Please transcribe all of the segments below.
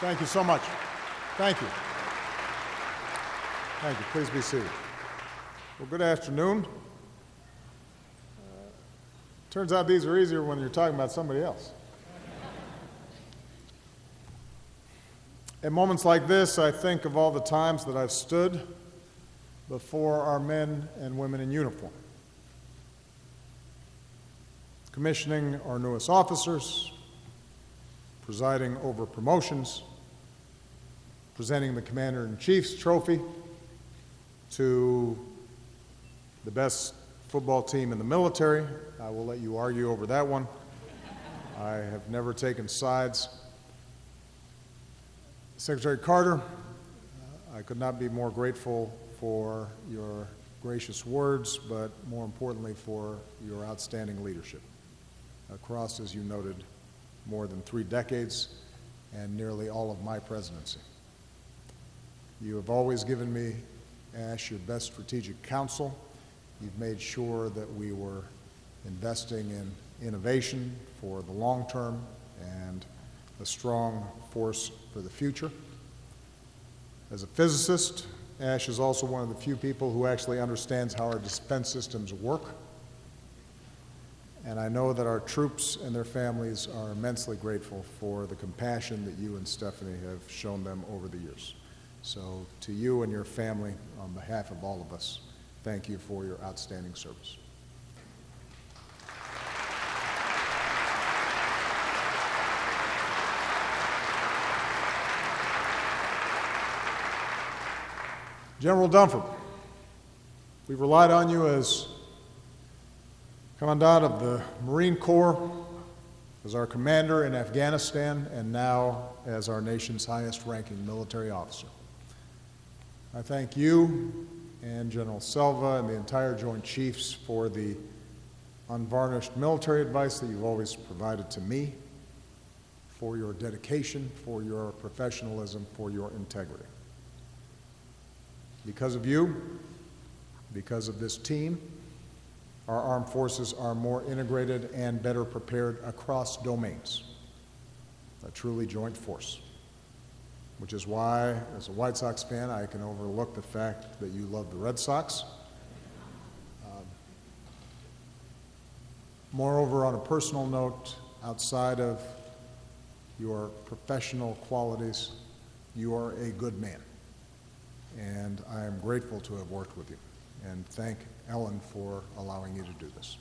Thank you so much. Thank you. Thank you. Please be seated. Well, good afternoon. Turns out these are easier when you're talking about somebody else. At moments like this, I think of all the times that I've stood before our men and women in uniform, commissioning our newest officers, presiding over promotions, presenting the Commander-in-Chief's trophy to the best football team in the military. I will let you argue over that one. I have never taken sides. Secretary Carter, I could not be more grateful for your gracious words, but more importantly for your outstanding leadership across, as you noted, more than 3 decades and nearly all of my presidency. You have always given me, Ash, your best strategic counsel. You've made sure that we were investing in innovation for the long term and a strong force for the future. As a physicist, Ash is also one of the few people who actually understands how our defense systems work. And I know that our troops and their families are immensely grateful for the compassion that you and Stephanie have shown them over the years. So to you and your family, on behalf of all of us, thank you for your outstanding service. General Dunford, we've relied on you as Commandant of the Marine Corps, as our commander in Afghanistan, and now as our nation's highest-ranking military officer. I thank you and General Selva and the entire Joint Chiefs for the unvarnished military advice that you've always provided to me, for your dedication, for your professionalism, for your integrity. Because of you, because of this team, our armed forces are more integrated and better prepared across domains. A truly joint force. Which is why, as a White Sox fan, I can overlook the fact that you love the Red Sox. Moreover, on a personal note, outside of your professional qualities, you are a good man. And I am grateful to have worked with you, and thank Ellen for allowing you to do this.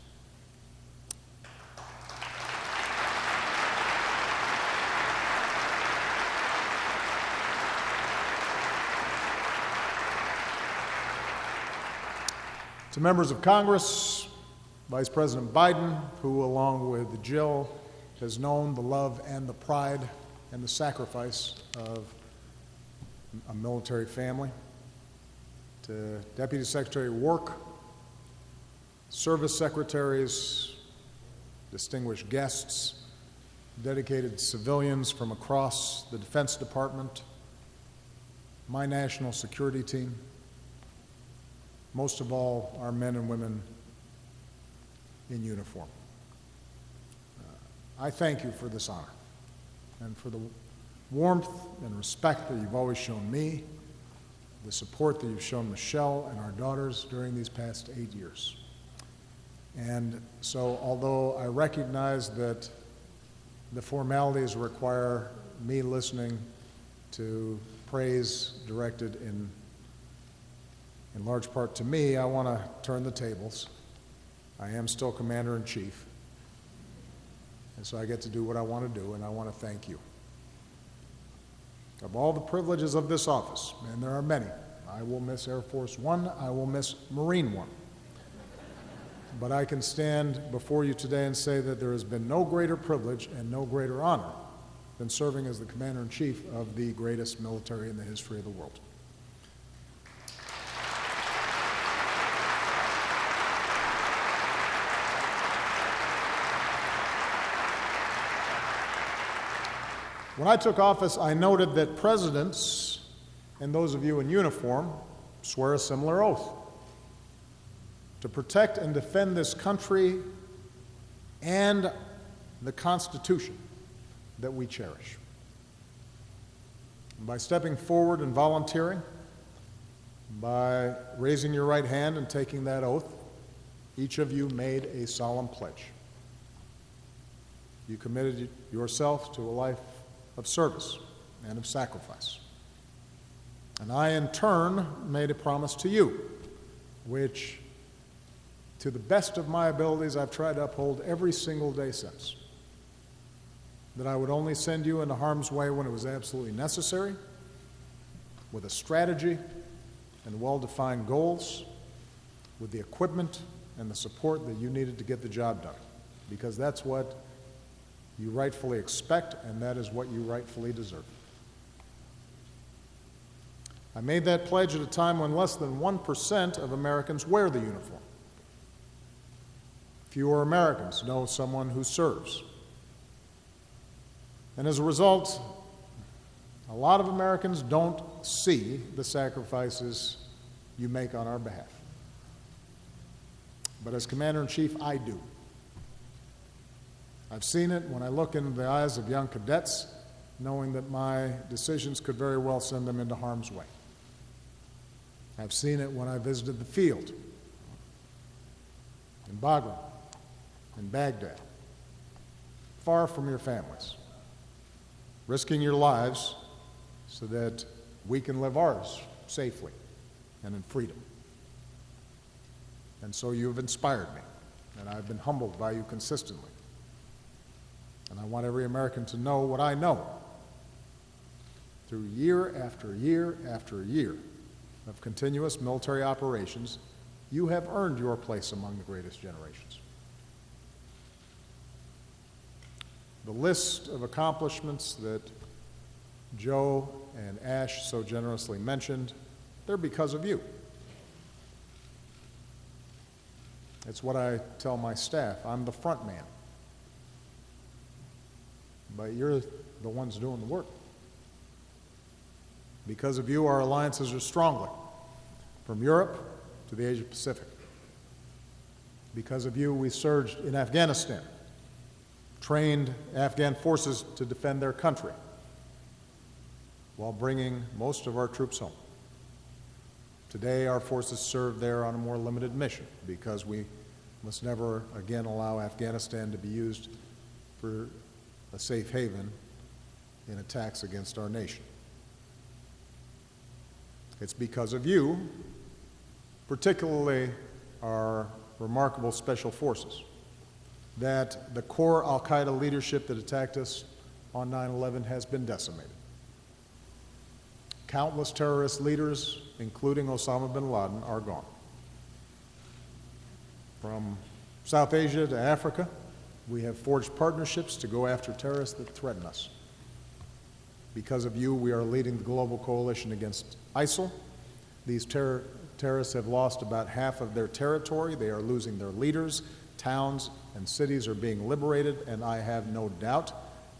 To members of Congress, Vice President Biden, who along with Jill has known the love and the pride and the sacrifice of a military family, to Deputy Secretary Work, service secretaries, distinguished guests, dedicated civilians from across the Defense Department, my national security team, most of all, our men and women in uniform. I thank you for this honor and for the warmth and respect that you've always shown me, the support that you've shown Michelle and our daughters during these past 8 years. And so, although I recognize that the formalities require me listening to praise directed in large part to me, I want to turn the tables. I am still Commander-in-Chief, and so I get to do what I want to do, and I want to thank you. Of all the privileges of this office, and there are many, I will miss Air Force One, I will miss Marine One. But I can stand before you today and say that there has been no greater privilege and no greater honor than serving as the Commander-in-Chief of the greatest military in the history of the world. When I took office, I noted that presidents and those of you in uniform swear a similar oath to protect and defend this country and the Constitution that we cherish. And by stepping forward and volunteering, by raising your right hand and taking that oath, each of you made a solemn pledge. You committed yourself to a life of service and of sacrifice. And I, in turn, made a promise to you, which, to the best of my abilities, I've tried to uphold every single day since. That I would only send you into harm's way when it was absolutely necessary, with a strategy and well-defined goals, with the equipment and the support that you needed to get the job done. Because that's what you rightfully expect, and that is what you rightfully deserve. I made that pledge at a time when less than 1% of Americans wear the uniform. Fewer Americans know someone who serves. And as a result, a lot of Americans don't see the sacrifices you make on our behalf. But as Commander-in-Chief, I do. I've seen it when I look into the eyes of young cadets, knowing that my decisions could very well send them into harm's way. I've seen it when I visited the field in Bagram, in Baghdad, far from your families, risking your lives so that we can live ours safely and in freedom. And so you have inspired me, and I've been humbled by you consistently. And I want every American to know what I know. Through year after year after year of continuous military operations, you have earned your place among the greatest generations. The list of accomplishments that Joe and Ash so generously mentioned, they're because of you. It's what I tell my staff. I'm the front man. But you're the ones doing the work. Because of you, our alliances are stronger, from Europe to the Asia Pacific. Because of you, we surged in Afghanistan, trained Afghan forces to defend their country, while bringing most of our troops home. Today, our forces serve there on a more limited mission, because we must never again allow Afghanistan to be used for a safe haven in attacks against our nation. It's because of you, particularly our remarkable special forces, that the core al-Qaeda leadership that attacked us on 9/11 has been decimated. Countless terrorist leaders, including Osama bin Laden, are gone. From South Asia to Africa, we have forged partnerships to go after terrorists that threaten us. Because of you, we are leading the global coalition against ISIL. These terrorists have lost about half of their territory. They are losing their leaders. Towns and cities are being liberated, and I have no doubt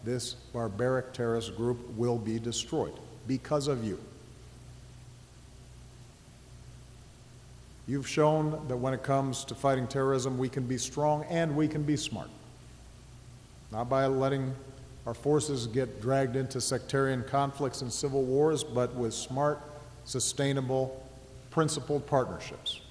this barbaric terrorist group will be destroyed because of you. You've shown that when it comes to fighting terrorism, we can be strong and we can be smart. Not by letting our forces get dragged into sectarian conflicts and civil wars, but with smart, sustainable, principled partnerships.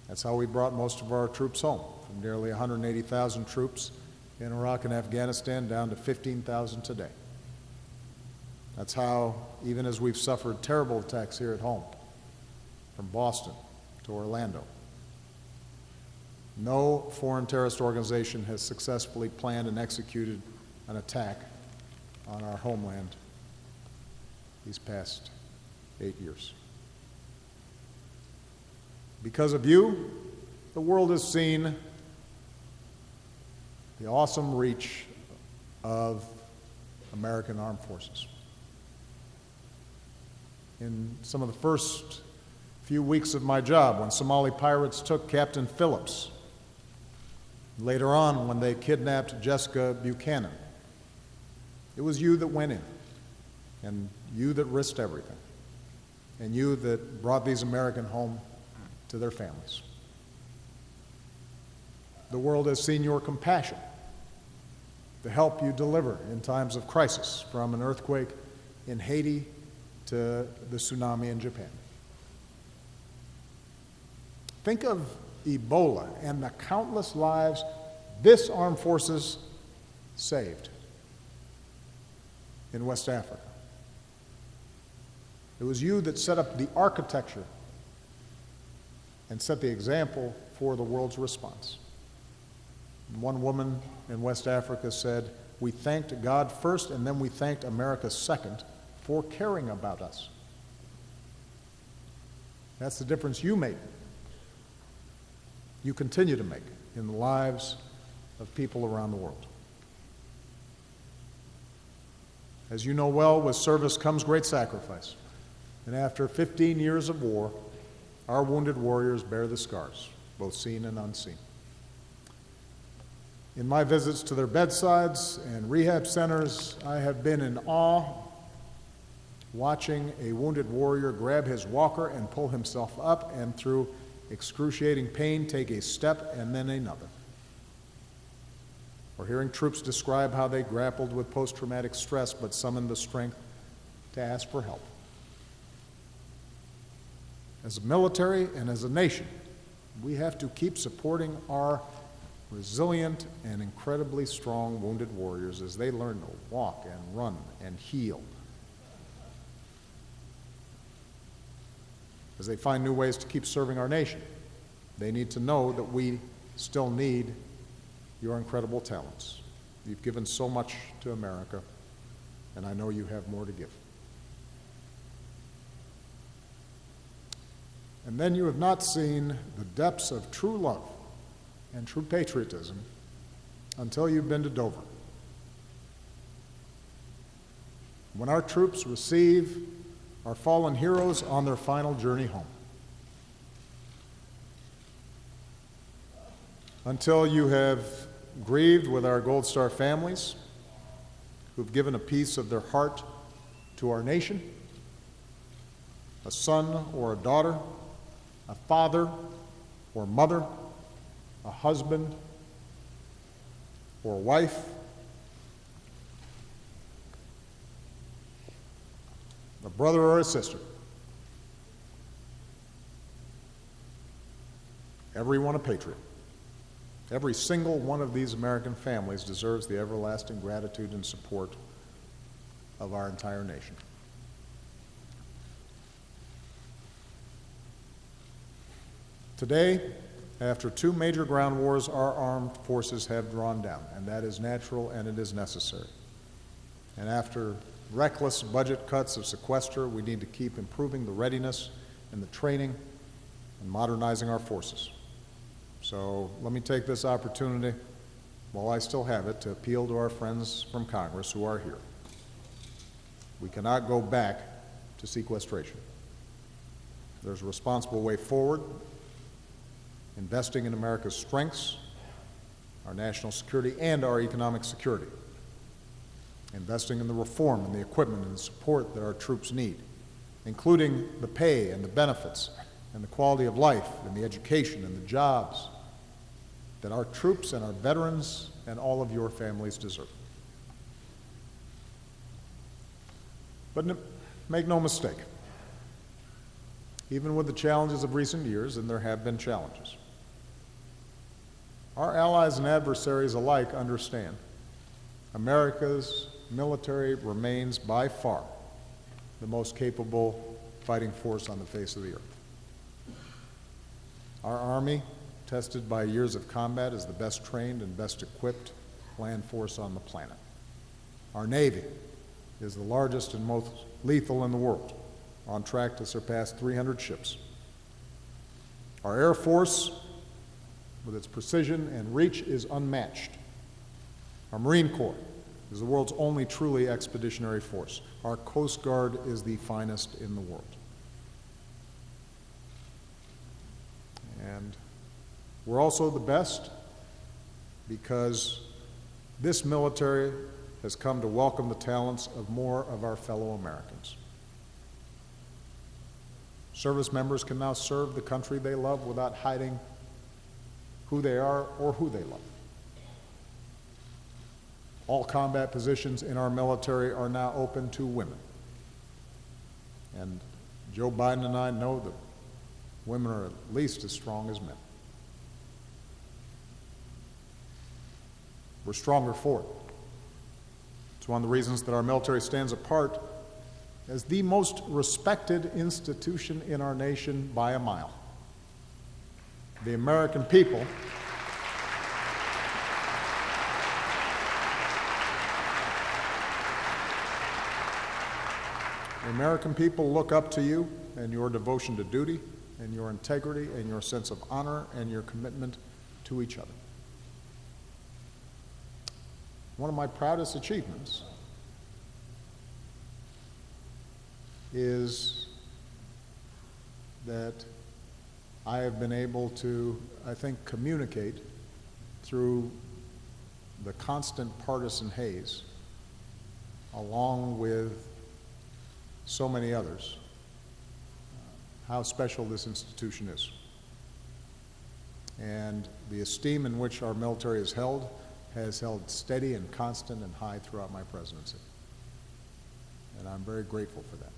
That's how we brought most of our troops home, from nearly 180,000 troops in Iraq and Afghanistan down to 15,000 today. That's how, even as we've suffered terrible attacks here at home, from Boston to Orlando, no foreign terrorist organization has successfully planned and executed an attack on our homeland these past 8 years. Because of you, the world has seen the awesome reach of American armed forces. In some of the first few weeks of my job, when Somali pirates took Captain Phillips, later on when they kidnapped Jessica Buchanan, it was you that went in, and you that risked everything, and you that brought these Americans home to their families. The world has seen your compassion to help you deliver in times of crisis, from an earthquake in Haiti to the tsunami in Japan. Think of Ebola and the countless lives this armed forces saved in West Africa. It was you that set up the architecture and set the example for the world's response. And one woman in West Africa said, "We thanked God first, and then we thanked America second for caring about us." That's the difference you made. You continue to make in the lives of people around the world. As you know well, with service comes great sacrifice. And after 15 years of war, our wounded warriors bear the scars, both seen and unseen. In my visits to their bedsides and rehab centers, I have been in awe watching a wounded warrior grab his walker and pull himself up and through excruciating pain take a step and then another. Or hearing troops describe how they grappled with post-traumatic stress but summoned the strength to ask for help. As a military and as a nation, we have to keep supporting our resilient and incredibly strong wounded warriors as they learn to walk and run and heal. As they find new ways to keep serving our nation, they need to know that we still need your incredible talents. You've given so much to America, and I know you have more to give. And then you have not seen the depths of true love and true patriotism until you've been to Dover. When our troops receive our fallen heroes on their final journey home. Until you have grieved with our Gold Star families who've given a piece of their heart to our nation, a son or a daughter, a father or mother, a husband or a wife, a brother or a sister. Everyone a patriot. Every single one of these American families deserves the everlasting gratitude and support of our entire nation. Today, after 2 major ground wars, our armed forces have drawn down, and that is natural and it is necessary. And after reckless budget cuts of sequester, we need to keep improving the readiness and the training and modernizing our forces. So let me take this opportunity, while I still have it, to appeal to our friends from Congress who are here. We cannot go back to sequestration. There's a responsible way forward, investing in America's strengths, our national security, and our economic security. Investing in the reform and the equipment and the support that our troops need, including the pay and the benefits and the quality of life and the education and the jobs that our troops and our veterans and all of your families deserve. But make no mistake, even with the challenges of recent years, and there have been challenges, our allies and adversaries alike understand America's military remains by far the most capable fighting force on the face of the earth. Our Army, tested by years of combat, is the best trained and best equipped land force on the planet. Our Navy is the largest and most lethal in the world, on track to surpass 300 ships. Our Air Force, with its precision and reach, is unmatched. Our Marine Corps is the world's only truly expeditionary force. Our Coast Guard is the finest in the world. And we're also the best because this military has come to welcome the talents of more of our fellow Americans. Service members can now serve the country they love without hiding who they are or who they love. All combat positions in our military are now open to women, And Joe Biden and I know that women are at least as strong as men. We're stronger for it. It's one of the reasons that our military stands apart as the most respected institution in our nation by a mile. The American people look up to you and your devotion to duty and your integrity and your sense of honor and your commitment to each other. One of my proudest achievements is that I have been able to, I think, communicate through the constant partisan haze, along with so many others, how special this institution is. And the esteem in which our military is held has held steady and constant and high throughout my presidency. And I'm very grateful for that.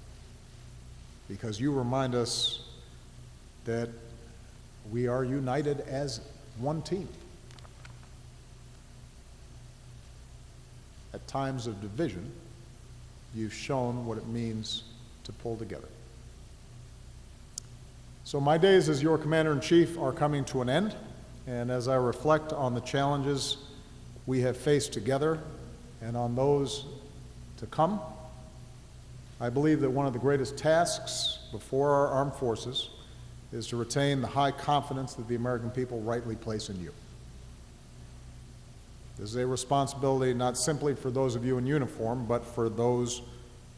Because you remind us that we are united as one team. At times of division, you've shown what it means to pull together. So my days as your Commander-in-Chief are coming to an end, and as I reflect on the challenges we have faced together and on those to come, I believe that one of the greatest tasks before our armed forces is to retain the high confidence that the American people rightly place in you. This is a responsibility not simply for those of you in uniform, but for those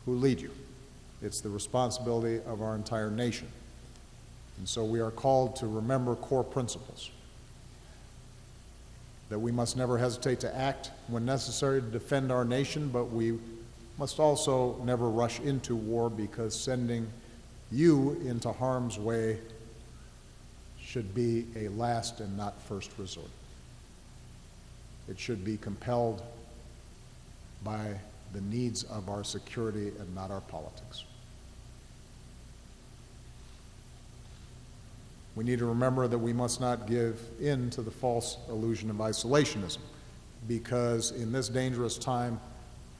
who lead you. It's the responsibility of our entire nation. And so we are called to remember core principles. That we must never hesitate to act when necessary to defend our nation, but we must also never rush into war, because sending you into harm's way should be a last and not first resort. It should be compelled by the needs of our security and not our politics. We need to remember that we must not give in to the false illusion of isolationism, because in this dangerous time,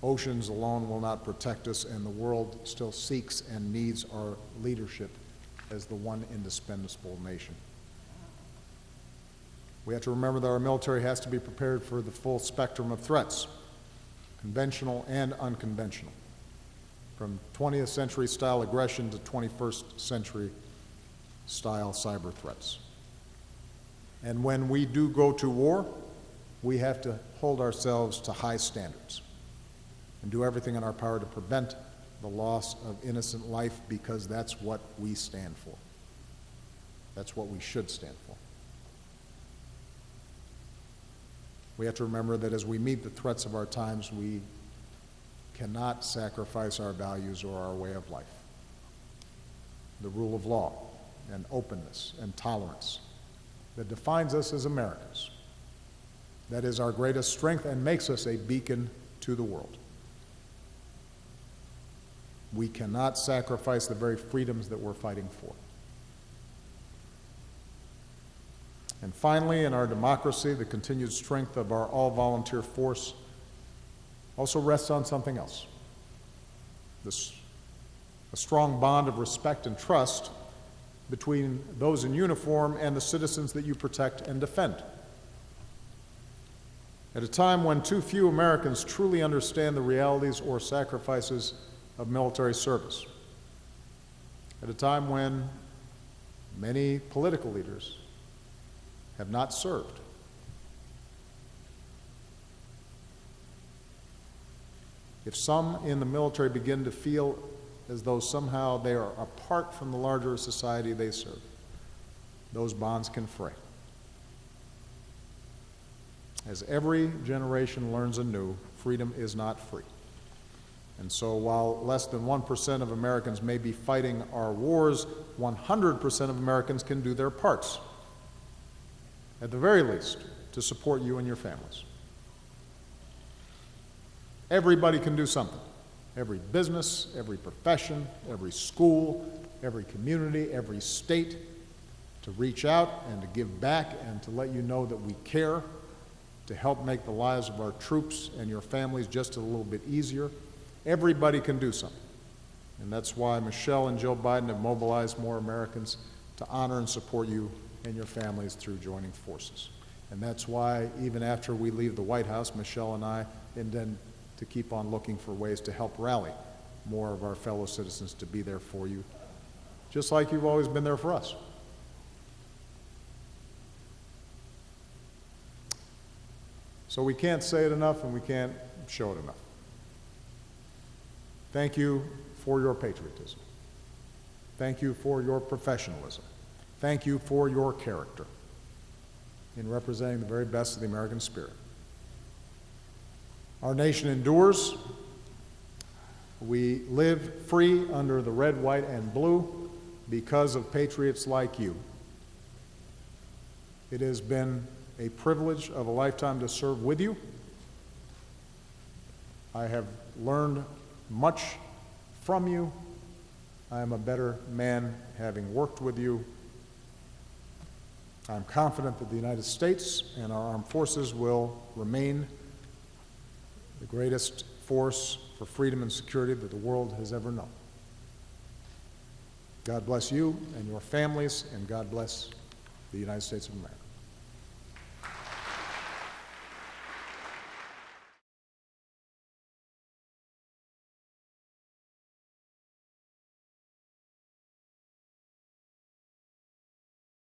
oceans alone will not protect us, and the world still seeks and needs our leadership as the one indispensable nation. We have to remember that our military has to be prepared for the full spectrum of threats, conventional and unconventional, from 20th century style aggression to 21st century style cyber threats. And when we do go to war, we have to hold ourselves to high standards and do everything in our power to prevent the loss of innocent life, because that's what we stand for. That's what we should stand for. We have to remember that as we meet the threats of our times, we cannot sacrifice our values or our way of life. The rule of law and openness and tolerance that defines us as Americans. That is our greatest strength and makes us a beacon to the world. We cannot sacrifice the very freedoms that we're fighting for. And finally, in our democracy, the continued strength of our all-volunteer force also rests on something else. A strong bond of respect and trust between those in uniform and the citizens that you protect and defend. At a time when too few Americans truly understand the realities or sacrifices of military service. At a time when many political leaders have not served. If some in the military begin to feel as though somehow they are apart from the larger society they serve, those bonds can fray. As every generation learns anew, freedom is not free. And so while less than 1% of Americans may be fighting our wars, 100% of Americans can do their parts, at the very least, to support you and your families. Everybody can do something, every business, every profession, every school, every community, every state, to reach out and to give back and to let you know that we care, to help make the lives of our troops and your families just a little bit easier. Everybody can do something. And that's why Michelle and Joe Biden have mobilized more Americans to honor and support you and your families through joining forces. And that's why, even after we leave the White House, Michelle and I intend to keep on looking for ways to help rally more of our fellow citizens to be there for you, just like you've always been there for us. So we can't say it enough and we can't show it enough. Thank you for your patriotism. Thank you for your professionalism. Thank you for your character in representing the very best of the American spirit. Our nation endures. We live free under the red, white, and blue because of patriots like you. It has been a privilege of a lifetime to serve with you. I have learned much from you. I am a better man having worked with you. I'm confident that the United States and our armed forces will remain the greatest force for freedom and security that the world has ever known. God bless you and your families, and God bless the United States of America.